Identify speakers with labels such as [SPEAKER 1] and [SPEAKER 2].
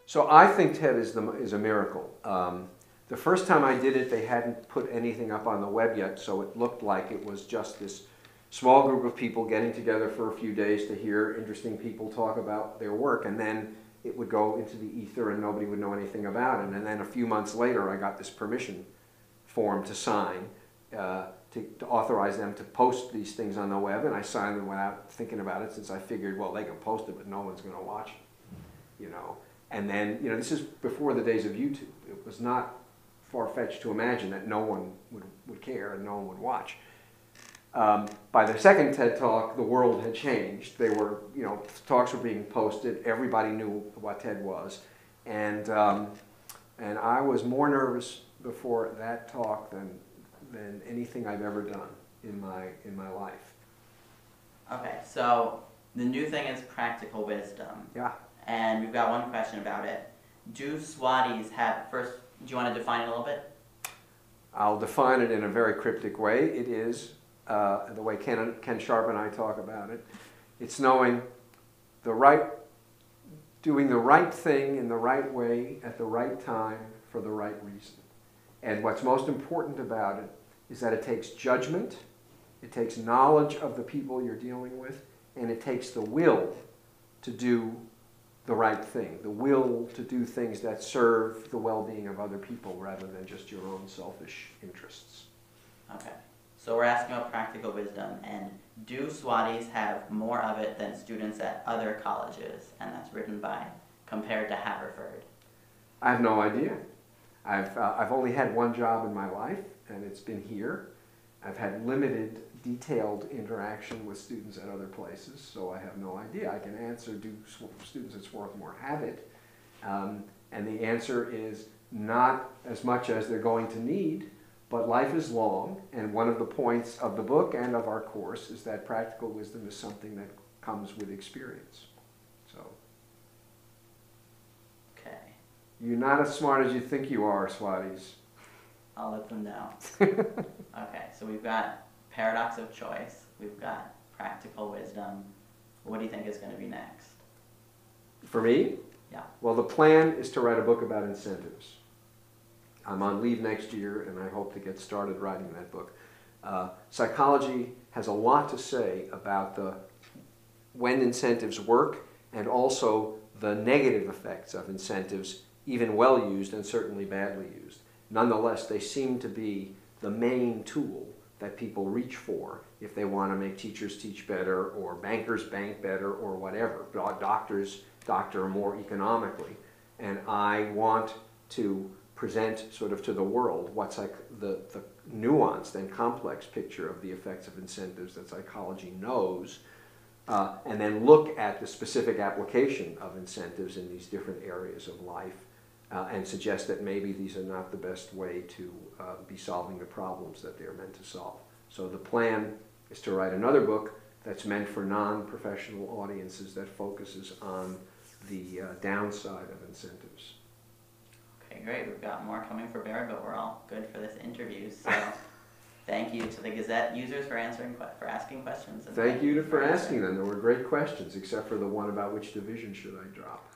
[SPEAKER 1] So I think TED is a miracle. The first time I did it, they hadn't put anything up on the web yet, so it looked like it was just this small group of people getting together for a few days to hear interesting people talk about their work, and then it would go into the ether and nobody would know anything about it. And then a few months later, I got this permission form to sign to authorize them to post these things on the web, and I signed them without thinking about it, since I figured, well, they can post it, but no one's going to watch it, you know. And then, you know, this is before the days of YouTube. It was not far-fetched to imagine that no one would care and no one would watch. By the second TED Talk, the world had changed. They were, you know, talks were being posted. Everybody knew what TED was, and I was more nervous before that talk than anything I've ever done in my life.
[SPEAKER 2] Okay, so the new thing is practical wisdom.
[SPEAKER 1] Yeah.
[SPEAKER 2] And we've got one question about it. Do Swarties have, first, do you want to define it a little bit?
[SPEAKER 1] I'll define it in a very cryptic way. It is, the way Ken Sharp and I talk about it, it's knowing doing the right thing in the right way at the right time for the right reason. And what's most important about it is that it takes judgment, it takes knowledge of the people you're dealing with, and it takes the will to do the right thing, the will to do things that serve the well-being of other people rather than just your own selfish interests.
[SPEAKER 2] Okay, so we're asking about practical wisdom, and do Swarties have more of it than students at other colleges? And that's written by compared to Haverford.
[SPEAKER 1] I have no idea. I've only had one job in my life, and it's been here. I've had limited, detailed interaction with students at other places, so I have no idea. I can answer, do students at Swarthmore have it? And the answer is not as much as they're going to need, but life is long, and one of the points of the book and of our course is that practical wisdom is something that comes with experience. So,
[SPEAKER 2] okay.
[SPEAKER 1] You're not as smart as you think you are, Swarties.
[SPEAKER 2] I'll let them know. Okay, so we've got paradox of choice, we've got practical wisdom. What do you think is going to be next?
[SPEAKER 1] For me?
[SPEAKER 2] Yeah.
[SPEAKER 1] Well, the plan is to write a book about incentives. I'm on leave next year, and I hope to get started writing that book. Psychology has a lot to say about when incentives work, and also the negative effects of incentives, even well used and certainly badly used. Nonetheless, they seem to be the main tool that people reach for if they want to make teachers teach better, or bankers bank better, or whatever. Doctors doctor more economically. And I want to present sort of to the world what's like the nuanced and complex picture of the effects of incentives that psychology knows, and then look at the specific application of incentives in these different areas of life. And suggest that maybe these are not the best way to be solving the problems that they're meant to solve. So the plan is to write another book that's meant for non-professional audiences that focuses on the downside of incentives.
[SPEAKER 2] Okay, great. We've got more coming for Barry, but we're all good for this interview. So thank you to the Gazette users for asking questions. And
[SPEAKER 1] thank you for asking them. There were great questions, except for the one about which division should I drop.